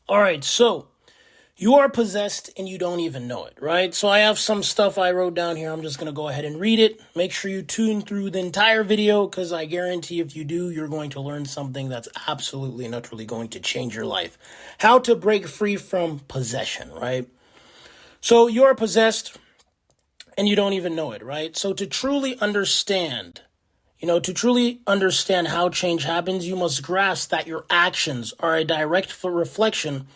All right, so you are possessed and you don't even know it, right? So I have some stuff I wrote down here. I'm just going to go ahead and read it. Make sure you tune through the entire video because I guarantee if you do, you're going to learn something that's absolutely and utterly going to change your life. How to break free from possession, right? So you are possessed and you don't even know it, right? So to truly understand how change happens, you must grasp that your actions are a direct reflection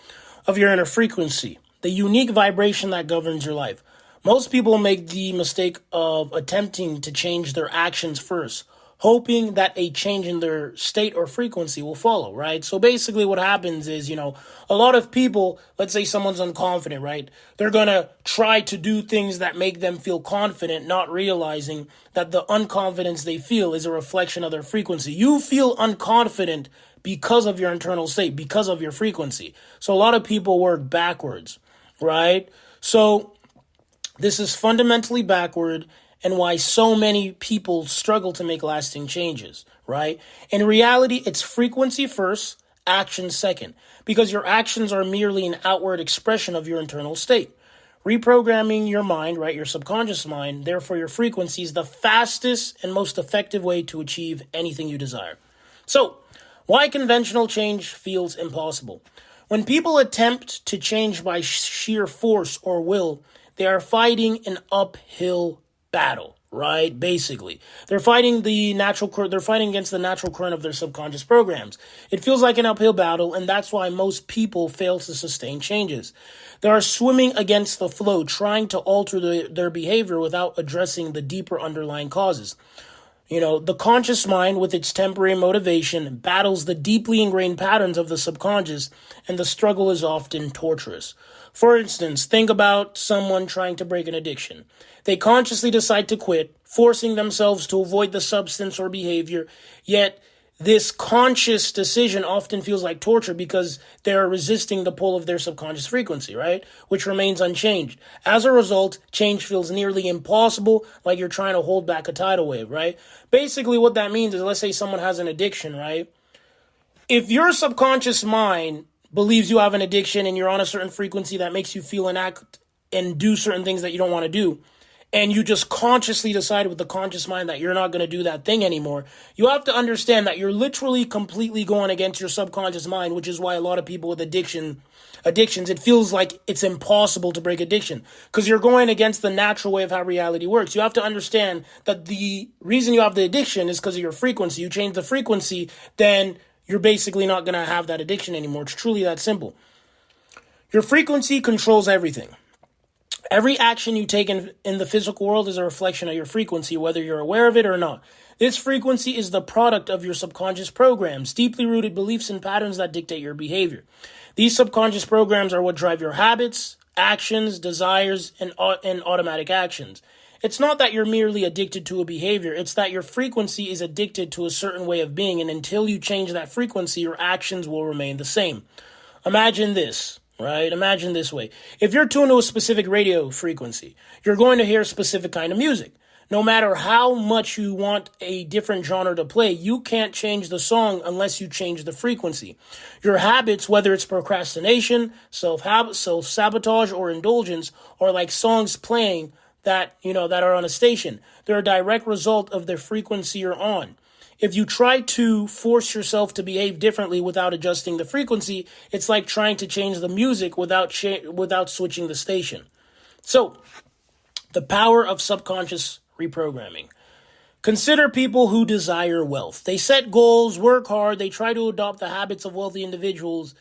of your inner frequency, the unique vibration that governs your life. Most people make the mistake of attempting to change their actions first, hoping that a change in their state or frequency will follow, right? So basically what happens is, a lot of people, let's say someone's unconfident, right? They're going to try to do things that make them feel confident, not realizing that the unconfidence they feel is a reflection of their frequency. You feel unconfident because of your internal state, because of your frequency. So a lot of people work backwards, right? So this is fundamentally backward and why so many people struggle to make lasting changes, right? In reality, it's frequency first, action second, because your actions are merely an outward expression of your internal state. Reprogramming your mind, right, your subconscious mind, therefore your frequency is the fastest and most effective way to achieve anything you desire. So, why conventional change feels impossible? When people attempt to change by sheer force or will, they are fighting an uphill battle, right? Basically, they're fighting against the natural current of their subconscious programs. It feels like an uphill battle, and that's why most people fail to sustain changes. They are swimming against the flow, trying to alter their behavior without addressing the deeper underlying causes. The conscious mind, with its temporary motivation, battles the deeply ingrained patterns of the subconscious, and the struggle is often torturous. For instance, think about someone trying to break an addiction. They consciously decide to quit, forcing themselves to avoid the substance or behavior, yet this conscious decision often feels like torture because they are resisting the pull of their subconscious frequency, right? Which remains unchanged. As a result, change feels nearly impossible, like you're trying to hold back a tidal wave, right? Basically, what that means is, let's say someone has an addiction, right? If your subconscious mind believes you have an addiction and you're on a certain frequency that makes you feel and act and do certain things that you don't want to do, and you just consciously decide with the conscious mind that you're not going to do that thing anymore, you have to understand that you're literally completely going against your subconscious mind, which is why a lot of people with addictions, it feels like it's impossible to break addiction because you're going against the natural way of how reality works. You have to understand that the reason you have the addiction is because of your frequency. You change the frequency, then you're basically not going to have that addiction anymore. It's truly that simple. Your frequency controls everything. Every action you take in the physical world is a reflection of your frequency, whether you're aware of it or not. This frequency is the product of your subconscious programs, deeply rooted beliefs and patterns that dictate your behavior. These subconscious programs are what drive your habits, actions, desires, and automatic actions. It's not that you're merely addicted to a behavior, it's that your frequency is addicted to a certain way of being, and until you change that frequency, your actions will remain the same. Imagine this. Right? Imagine this way. If you're tuned to a specific radio frequency, you're going to hear a specific kind of music. No matter how much you want a different genre to play, you can't change the song unless you change the frequency. Your habits, whether it's procrastination, self-sabotage, or indulgence, are like songs playing that are on a station. They're a direct result of the frequency you're on. If you try to force yourself to behave differently without adjusting the frequency, it's like trying to change the music without switching the station. So, the power of subconscious reprogramming. Consider people who desire wealth. They set goals, work hard, they try to adopt the habits of wealthy individuals.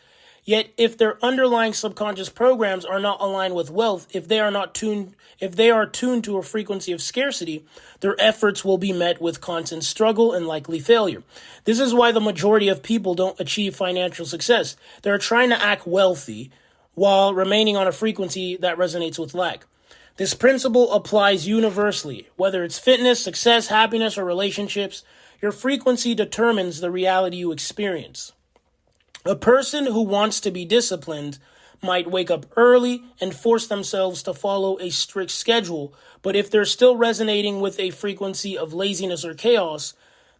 Yet, if their underlying subconscious programs are not aligned with wealth, if they are tuned to a frequency of scarcity, their efforts will be met with constant struggle and likely failure. This is why the majority of people don't achieve financial success. They're trying to act wealthy while remaining on a frequency that resonates with lack. This principle applies universally, whether it's fitness, success, happiness, or relationships. Your frequency determines the reality you experience. A person who wants to be disciplined might wake up early and force themselves to follow a strict schedule, but if they're still resonating with a frequency of laziness or chaos,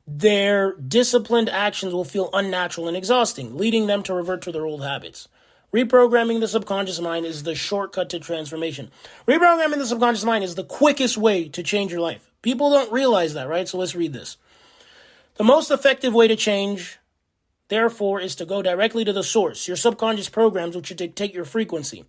their disciplined actions will feel unnatural and exhausting, leading them to revert to their old habits, Reprogramming the subconscious mind is the shortcut to transformation. Reprogramming the subconscious mind is the quickest way to change your life. People don't realize that, right? So let's read this. The most effective way to change, therefore, is to go directly to the source, your subconscious programs, which dictate your frequency.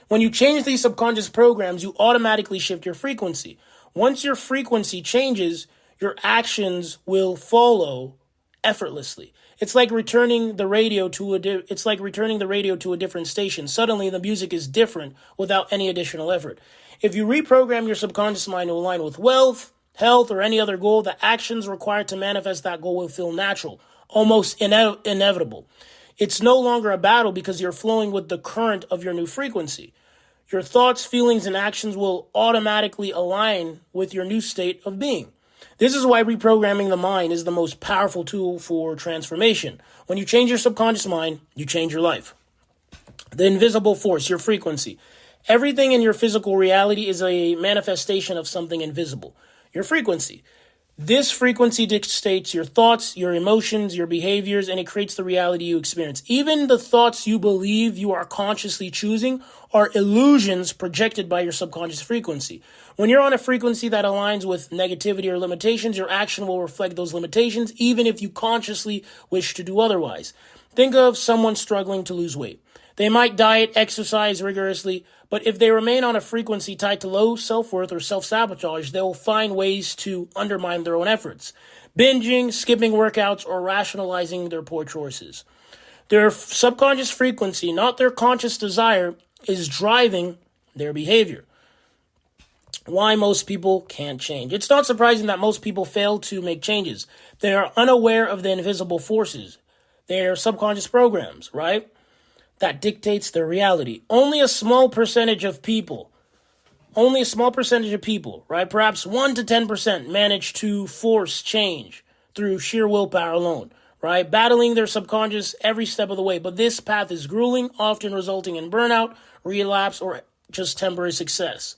When you change these subconscious programs, you automatically shift your frequency. Once your frequency changes, your actions will follow effortlessly. It's like returning the radio to a different station. Suddenly, the music is different without any additional effort. If you reprogram your subconscious mind to align with wealth, health, or any other goal, the actions required to manifest that goal will feel natural, almost inevitable. It's no longer a battle because you're flowing with the current of your new frequency. Your thoughts, feelings, and actions will automatically align with your new state of being. This is why reprogramming the mind is the most powerful tool for transformation. When you change your subconscious mind, you change your life. The invisible force, your frequency. Everything in your physical reality is a manifestation of something invisible, your frequency. This frequency dictates your thoughts, your emotions, your behaviors, and it creates the reality you experience. Even the thoughts you believe you are consciously choosing are illusions projected by your subconscious frequency. When you're on a frequency that aligns with negativity or limitations, your action will reflect those limitations, even if you consciously wish to do otherwise. Think of someone struggling to lose weight. They might diet, exercise rigorously, but if they remain on a frequency tied to low self-worth or self-sabotage, they will find ways to undermine their own efforts, binging, skipping workouts, or rationalizing their poor choices. Their subconscious frequency, not their conscious desire, is driving their behavior. Why most people can't change. It's not surprising that most people fail to make changes. They are unaware of the invisible forces, their subconscious programs, right? That dictates their reality. Only a small percentage of people, right? Perhaps 1 to 10% manage to force change through sheer willpower alone, right? Battling their subconscious every step of the way. But this path is grueling, often resulting in burnout, relapse, or just temporary success.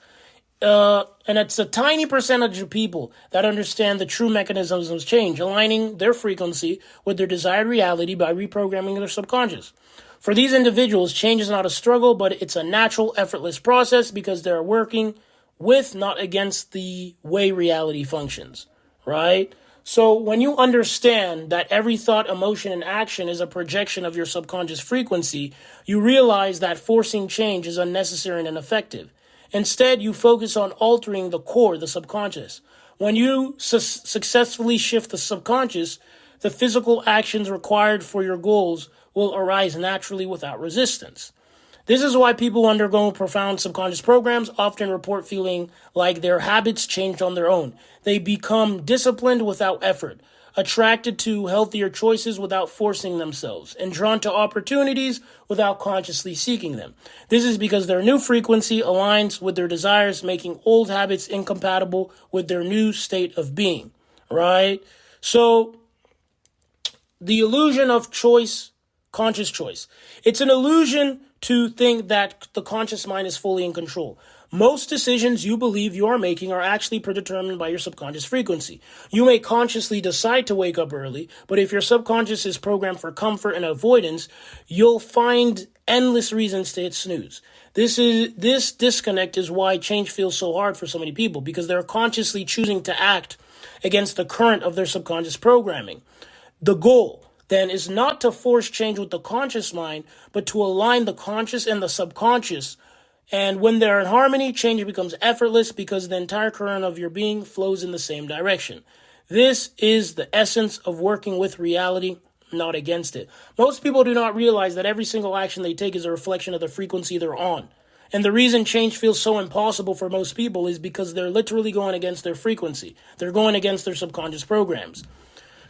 And it's a tiny percentage of people that understand the true mechanisms of change, aligning their frequency with their desired reality by reprogramming their subconscious. For these individuals, change is not a struggle, but it's a natural, effortless process because they're working with, not against, the way reality functions, right? So when you understand that every thought, emotion, and action is a projection of your subconscious frequency, you realize that forcing change is unnecessary and ineffective. Instead, you focus on altering the core, the subconscious. When you successfully shift the subconscious, the physical actions required for your goals will arise naturally without resistance. This is why people who undergo profound subconscious programs often report feeling like their habits changed on their own. They become disciplined without effort, attracted to healthier choices without forcing themselves, and drawn to opportunities without consciously seeking them. This is because their new frequency aligns with their desires, making old habits incompatible with their new state of being, right? So, the illusion of choice, conscious choice. It's an illusion to think that the conscious mind is fully in control. Most decisions you believe you are making are actually predetermined by your subconscious frequency. You may consciously decide to wake up early, but if your subconscious is programmed for comfort and avoidance, you'll find endless reasons to hit snooze. This disconnect is why change feels so hard for so many people, because they're consciously choosing to act against the current of their subconscious programming. The goal, then, is not to force change with the conscious mind, but to align the conscious and the subconscious. And when they're in harmony, change becomes effortless because the entire current of your being flows in the same direction. This is the essence of working with reality, not against it. Most people do not realize that every single action they take is a reflection of the frequency they're on. And the reason change feels so impossible for most people is because they're literally going against their frequency. They're going against their subconscious programs.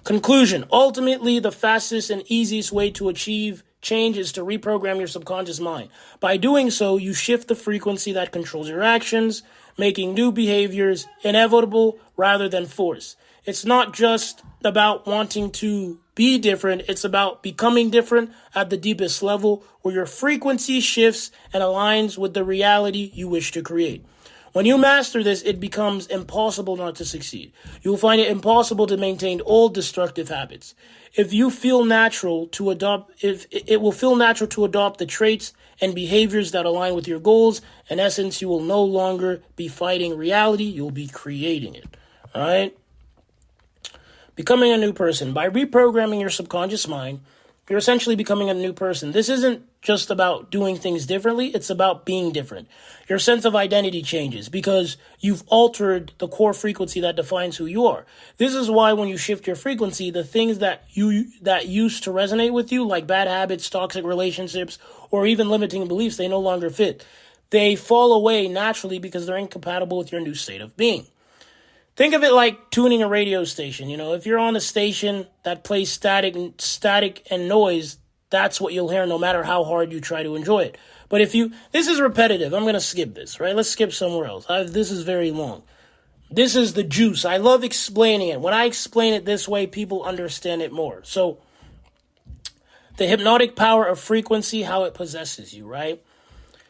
Conclusion. Ultimately, the fastest and easiest way to achieve change is to reprogram your subconscious mind. By doing so, you shift the frequency that controls your actions, making new behaviors inevitable rather than forced. It's not just about wanting to be different. It's about becoming different at the deepest level, where your frequency shifts and aligns with the reality you wish to create. When you master this, it becomes impossible not to succeed. You will find it impossible to maintain old destructive habits. If you feel natural to adopt, if it will feel natural to adopt the traits and behaviors that align with your goals, in essence, you will no longer be fighting reality, you'll be creating it. All right? Becoming a new person. By reprogramming your subconscious mind, you're essentially becoming a new person. This isn't just about doing things differently, it's about being different. Your sense of identity changes because you've altered the core frequency that defines who you are. This is why when you shift your frequency, the things that used to resonate with you, like bad habits, toxic relationships, or even limiting beliefs, they no longer fit. They fall away naturally because they're incompatible with your new state of being. Think of it like tuning a radio station. If you're on a station that plays static and noise, that's what you'll hear no matter how hard you try to enjoy it. But this is repetitive. I'm going to skip this, right? Let's skip somewhere else. This is very long. This is the juice. I love explaining it. When I explain it this way, people understand it more. So the hypnotic power of frequency, how it possesses you, right?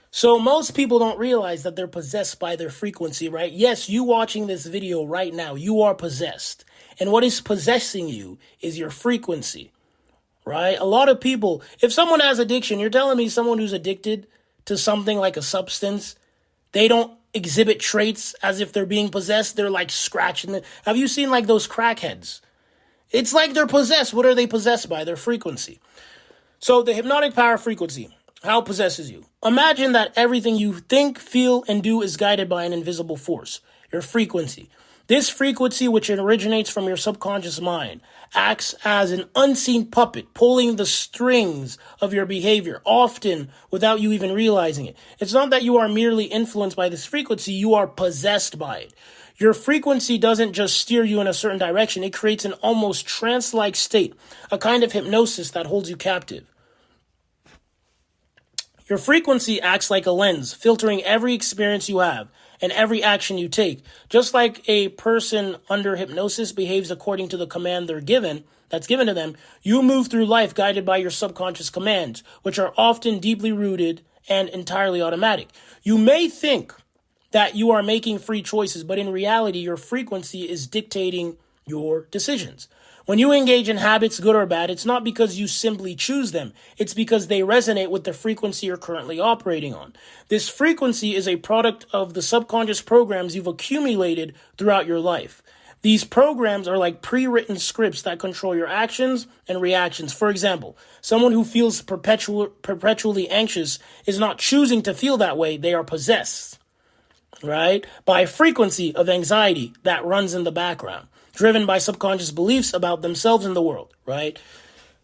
So most people don't realize that they're possessed by their frequency, right? Yes, you watching this video right now, you are possessed. And what is possessing you is your frequency, right? A lot of people, if someone has addiction, you're telling me someone who's addicted to something like a substance, they don't exhibit traits as if they're being possessed. They're like scratching it. Have you seen like those crackheads? It's like they're possessed. What are they possessed by? Their frequency. So the hypnotic power frequency. How it possesses you. Imagine that everything you think, feel, and do is guided by an invisible force, your frequency. This frequency, which originates from your subconscious mind, acts as an unseen puppet, pulling the strings of your behavior, often without you even realizing it. It's not that you are merely influenced by this frequency, you are possessed by it. Your frequency doesn't just steer you in a certain direction, it creates an almost trance-like state, a kind of hypnosis that holds you captive. Your frequency acts like a lens, filtering every experience you have and every action you take. Just like a person under hypnosis behaves according to the command that's given to them, you move through life guided by your subconscious commands, which are often deeply rooted and entirely automatic. You may think that you are making free choices, but in reality, your frequency is dictating your decisions. When you engage in habits, good or bad, it's not because you simply choose them. It's because they resonate with the frequency you're currently operating on. This frequency is a product of the subconscious programs you've accumulated throughout your life. These programs are like pre-written scripts that control your actions and reactions. For example, someone who feels perpetually anxious is not choosing to feel that way. They are possessed, right, by a frequency of anxiety that runs in the background, driven by subconscious beliefs about themselves and the world, right?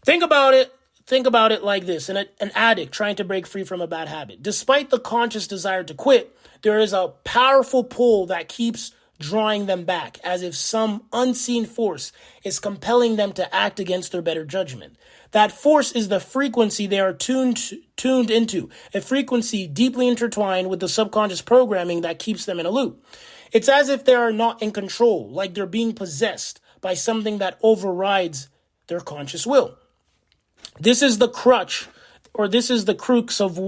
Think about it like this. An addict trying to break free from a bad habit. Despite the conscious desire to quit, there is a powerful pull that keeps drawing them back, as if some unseen force is compelling them to act against their better judgment. That force is the frequency they are tuned into, a frequency deeply intertwined with the subconscious programming that keeps them in a loop. It's as if they are not in control, like they're being possessed by something that overrides their conscious will. This is the crux of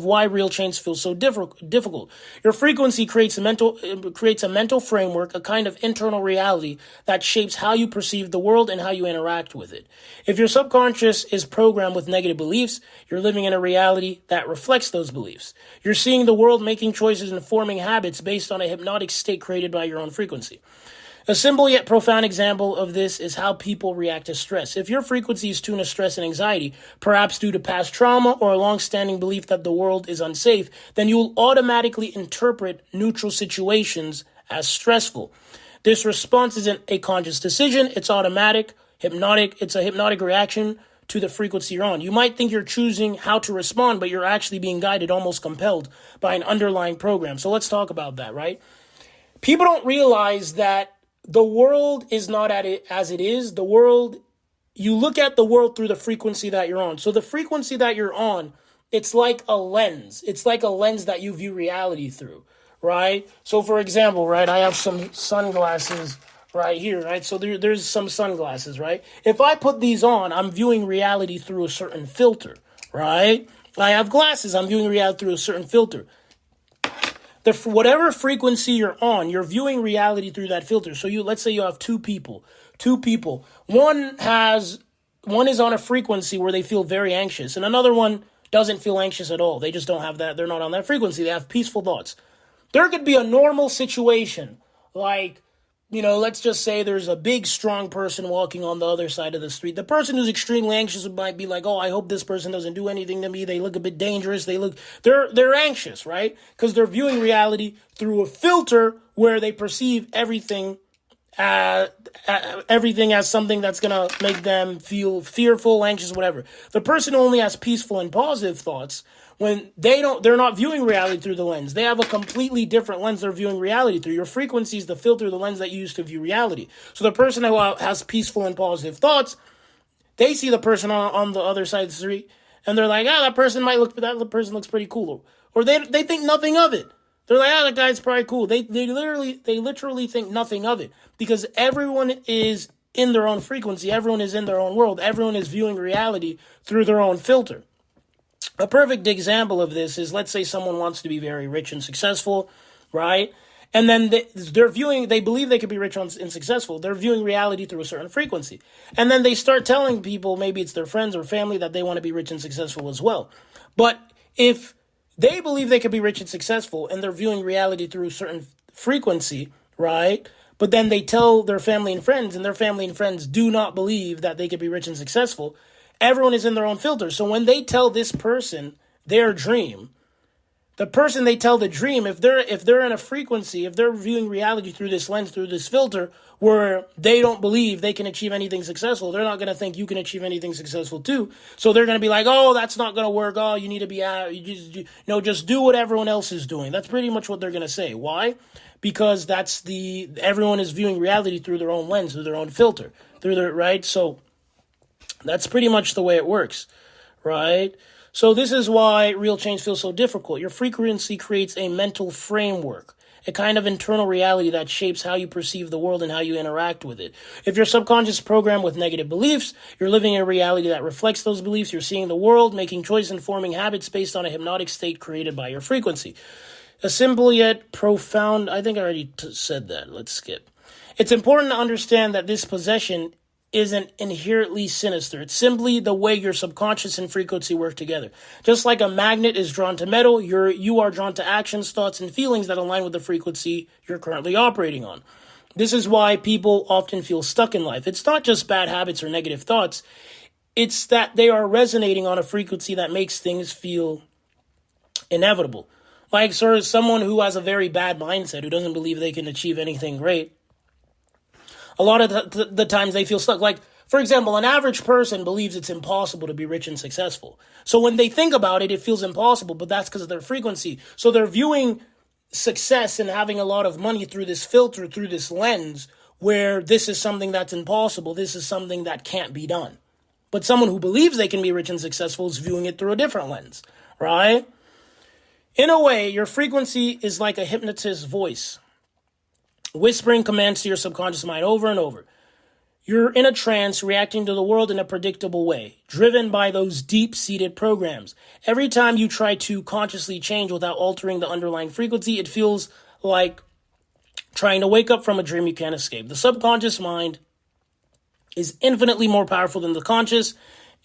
why real change feels so difficult. Your frequency creates a mental framework, a kind of internal reality that shapes how you perceive the world and how you interact with it. If your subconscious is programmed with negative beliefs, you're living in a reality that reflects those beliefs. You're seeing the world, making choices, and forming habits based on a hypnotic state created by your own frequency. A simple yet profound example of this is how people react to stress. If your frequency is tuned to stress and anxiety, perhaps due to past trauma or a long-standing belief that the world is unsafe, then you will automatically interpret neutral situations as stressful. This response isn't a conscious decision, it's automatic, hypnotic, it's a hypnotic reaction to the frequency you're on. You might think you're choosing how to respond, but you're actually being guided, almost compelled by an underlying program. So let's talk about that, right? People don't realize that the world is not as it is. The world, you look at the world through the frequency that you're on. So the frequency that you're on, it's like a lens. It's like a lens that you view reality through, right? So for example, right, I have some sunglasses right here, right? So there's some sunglasses, right? If I put these on, I'm viewing reality through a certain filter, right? I have glasses, I'm viewing reality through a certain filter. Whatever frequency you're on, you're viewing reality through that filter. So let's say you have two people. One is on a frequency where they feel very anxious, and another one doesn't feel anxious at all. They just don't have that. They're not on that frequency. They have peaceful thoughts. There could be a normal situation, like, let's just say there's a big, strong person walking on the other side of the street. The person who's extremely anxious might be like, oh, I hope this person doesn't do anything to me. They look a bit dangerous. They're anxious, right? Because they're viewing reality through a filter where they perceive everything as something that's going to make them feel fearful, anxious, whatever. The person who only has peaceful and positive thoughts, when they're not viewing reality through the lens. They have a completely different lens they're viewing reality through. Your frequency is the filter, the lens that you use to view reality. So the person who has peaceful and positive thoughts, they see the person on the other side of the street, and they're like, that person looks pretty cool. Or they think nothing of it. They're like, that guy's probably cool. They literally think nothing of it, because everyone is in their own frequency. Everyone is in their own world. Everyone is viewing reality through their own filter. A perfect example of this is, let's say someone wants to be very rich and successful, right? And then they believe they could be rich and successful. They're viewing reality through a certain frequency. And then they start telling people, maybe it's their friends or family, that they want to be rich and successful as well. But if they believe they could be rich and successful and they're viewing reality through a certain frequency, right? But then they tell their family and friends, and their family and friends do not believe that they could be rich and successful. Everyone is in their own filter. So when they tell this person their dream, the person they tell the dream, if they're in a frequency, if they're viewing reality through this lens, through this filter, where they don't believe they can achieve anything successful, they're not going to think you can achieve anything successful too. So they're going to be like, oh, that's not going to work. Oh, you need to be out. Just do what everyone else is doing. That's pretty much what they're going to say. Why? Because everyone is viewing reality through their own lens, through their own filter, right? So that's pretty much the way it works, right? So this is why real change feels so difficult. Your frequency creates a mental framework, a kind of internal reality that shapes how you perceive the world and how you interact with it. If your subconscious is programmed with negative beliefs, you're living a reality that reflects those beliefs. You're seeing the world, making choices and forming habits based on a hypnotic state created by your frequency. A simple yet profound, I think I already said that. Let's skip. It's important to understand that this possession isn't inherently sinister. It's simply the way your subconscious and frequency work together. Just like a magnet is drawn to metal, you are drawn to actions, thoughts, and feelings that align with the frequency you're currently operating on. This is why people often feel stuck in life. It's not just bad habits or negative thoughts. It's that they are resonating on a frequency that makes things feel inevitable. Like someone who has a very bad mindset, who doesn't believe they can achieve anything great, a lot of the times they feel stuck. Like, for example, an average person believes it's impossible to be rich and successful. So when they think about it, it feels impossible, but that's because of their frequency. So they're viewing success and having a lot of money through this filter, through this lens, where this is something that's impossible. This is something that can't be done. But someone who believes they can be rich and successful is viewing it through a different lens, right? In a way, your frequency is like a hypnotist's voice, whispering commands to your subconscious mind over and over. You're in a trance, reacting to the world in a predictable way, driven by those deep-seated programs. Every time you try to consciously change without altering the underlying frequency, it feels like trying to wake up from a dream you can't escape. The subconscious mind is infinitely more powerful than the conscious,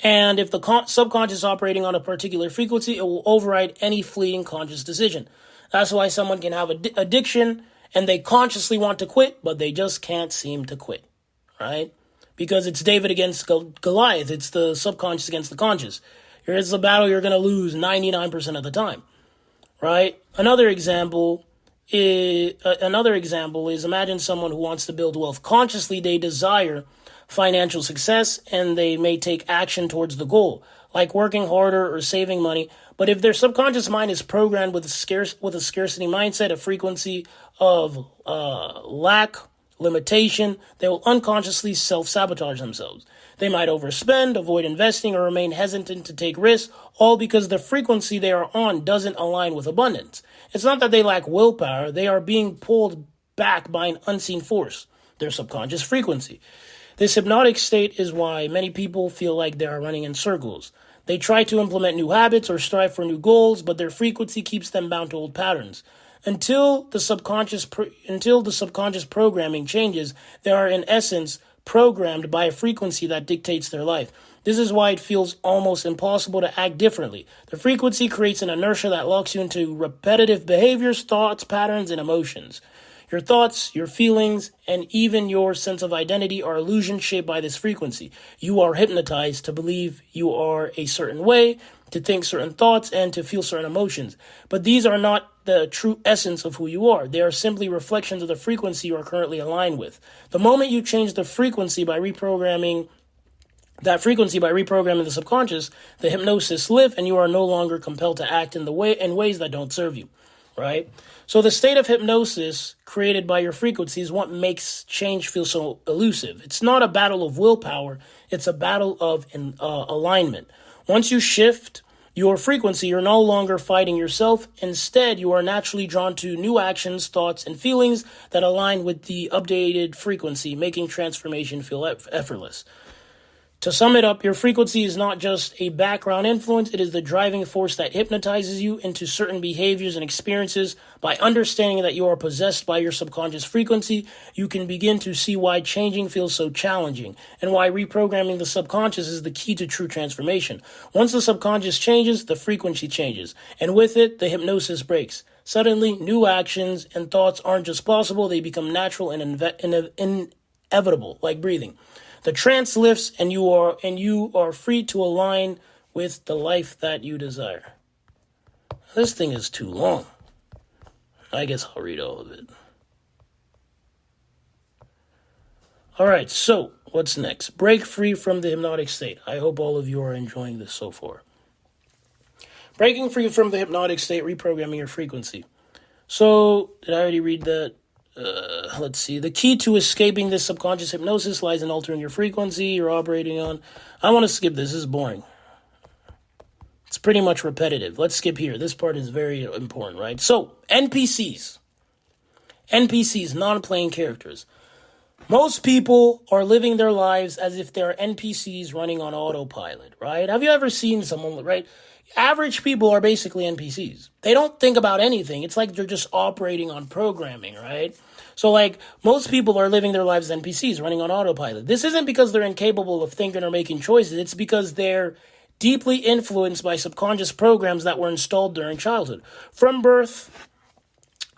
and if the subconscious is operating on a particular frequency, it will override any fleeting conscious decision. That's why someone can have addiction, and they consciously want to quit, but they just can't seem to quit, right? Because it's David against Goliath. It's the subconscious against the conscious. Here's a battle you're going to lose 99% of the time, right? Another example is imagine someone who wants to build wealth. Consciously, they desire financial success, and they may take action towards the goal, like working harder or saving money. But if their subconscious mind is programmed with a scarcity mindset, a frequency of lack, limitation, they will unconsciously self-sabotage themselves. They might overspend, avoid investing, or remain hesitant to take risks, all because the frequency they are on doesn't align with abundance. It's not that they lack willpower, they are being pulled back by an unseen force, their subconscious frequency. This hypnotic state is why many people feel like they are running in circles. They try to implement new habits or strive for new goals, but their frequency keeps them bound to old patterns. Until the subconscious programming changes, they are in essence programmed by a frequency that dictates their life. This is why it feels almost impossible to act differently. The frequency creates an inertia that locks you into repetitive behaviors, thoughts, patterns, and emotions. Your thoughts, your feelings, and even your sense of identity are illusions shaped by this frequency. You are hypnotized to believe you are a certain way, to think certain thoughts, and to feel certain emotions. But these are not the true essence of who you are. They are simply reflections of the frequency you are currently aligned with. The moment you change the frequency by reprogramming the subconscious, the hypnosis lifts and you are no longer compelled to act in ways that don't serve you, right? So the state of hypnosis created by your frequency is what makes change feel so elusive. It's not a battle of willpower. It's a battle of alignment. Once you shift your frequency, you're no longer fighting yourself. Instead, you are naturally drawn to new actions, thoughts, and feelings that align with the updated frequency, making transformation feel effortless. To sum it up, your frequency is not just a background influence, it is the driving force that hypnotizes you into certain behaviors and experiences. By understanding that you are possessed by your subconscious frequency, you can begin to see why changing feels so challenging and why reprogramming the subconscious is the key to true transformation. Once the subconscious changes, the frequency changes, and with it, the hypnosis breaks. Suddenly, new actions and thoughts aren't just possible, they become natural and inevitable, like breathing. The trance lifts and you are free to align with the life that you desire. This thing is too long. I guess I'll read all of it. All right, so what's next? Break free from the hypnotic state. I hope all of you are enjoying this so far. Breaking free from the hypnotic state, reprogramming your frequency. So, did I already read that? Let's see. The key to escaping this subconscious hypnosis lies in altering your frequency you're operating on. I want to skip this. This is boring. It's pretty much repetitive. Let's skip here. This part is very important, right? So, NPCs, non-playing characters. Most people are living their lives as if they're NPCs running on autopilot, right? Have you ever seen someone, right? Average people are basically NPCs. They don't think about anything. It's like they're just operating on programming, right? So, like, most people are living their lives as NPCs, running on autopilot. This isn't because they're incapable of thinking or making choices. It's because they're deeply influenced by subconscious programs that were installed during childhood. From birth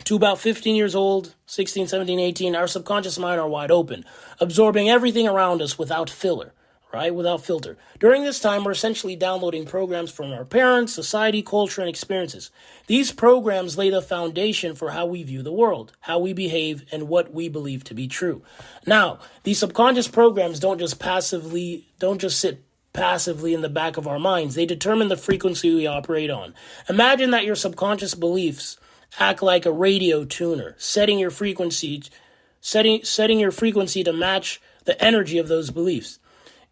to about 15 years old, 16, 17, 18, our subconscious mind are wide open, absorbing everything around us without filler. Right? Without filter. During this time, we're essentially downloading programs from our parents, society, culture, and experiences. These programs lay the foundation for how we view the world, how we behave, and what we believe to be true. Now, these subconscious programs don't just sit passively in the back of our minds. They determine the frequency we operate on. Imagine that your subconscious beliefs act like a radio tuner, setting your frequency to match the energy of those beliefs.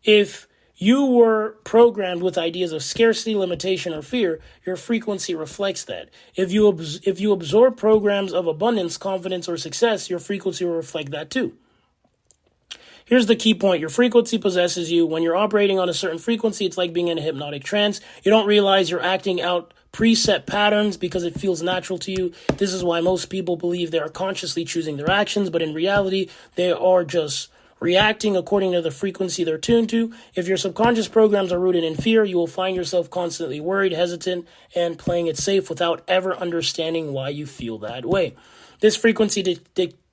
If you were programmed with ideas of scarcity, limitation, or fear, your frequency reflects that. If you absorb programs of abundance, confidence, or success, your frequency will reflect that too. Here's the key point. Your frequency possesses you. When you're operating on a certain frequency, it's like being in a hypnotic trance. You don't realize you're acting out preset patterns because it feels natural to you. This is why most people believe they are consciously choosing their actions, but in reality, they are just reacting according to the frequency they're tuned to. If your subconscious programs are rooted in fear, you will find yourself constantly worried, hesitant, and playing it safe without ever understanding why you feel that way. This frequency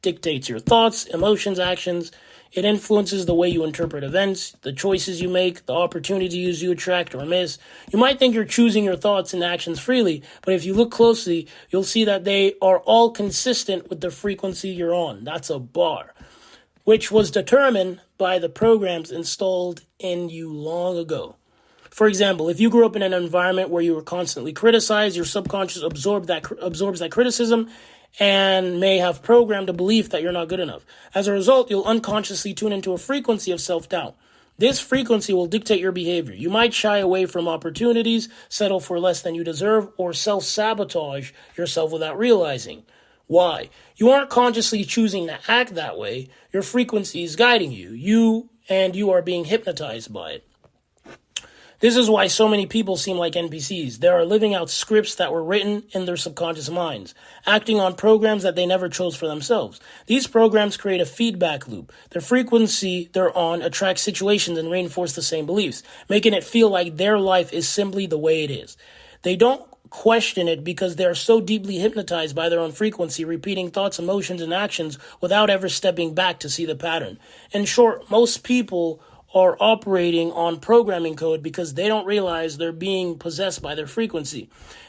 dictates your thoughts, emotions, actions. It influences the way you interpret events, the choices you make, the opportunities you attract or miss. You might think you're choosing your thoughts and actions freely, but if you look closely, you'll see that they are all consistent with the frequency you're on. That's a bar, which was determined by the programs installed in you long ago. For example, if you grew up in an environment where you were constantly criticized, your subconscious absorbs that criticism and may have programmed a belief that you're not good enough. As a result, you'll unconsciously tune into a frequency of self-doubt. This frequency will dictate your behavior. You might shy away from opportunities, settle for less than you deserve, or self-sabotage yourself without realizing. Why? You aren't consciously choosing to act that way. Your frequency is guiding you. You are being hypnotized by it. This is why so many people seem like NPCs. They are living out scripts that were written in their subconscious minds, acting on programs that they never chose for themselves. These programs create a feedback loop. The frequency they're on attracts situations and reinforce the same beliefs, making it feel like their life is simply the way it is. They don't question it because they are so deeply hypnotized by their own frequency, repeating thoughts, emotions, and actions without ever stepping back to see the pattern. In short, most people are operating on programming code because they don't realize they're being possessed by their frequency.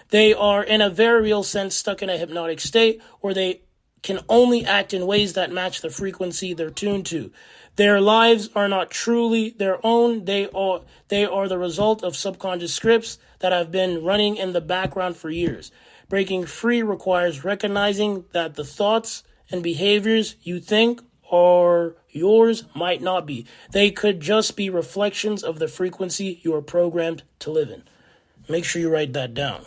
They are, in a very real sense, stuck in a hypnotic state where they can only act in ways that match the frequency they're tuned to. Their lives are not truly their own. They are the result of subconscious scripts that have been running in the background for years. Breaking free requires recognizing that the thoughts and behaviors you think are yours might not be. They could just be reflections of the frequency you are programmed to live in. Make sure you write that down.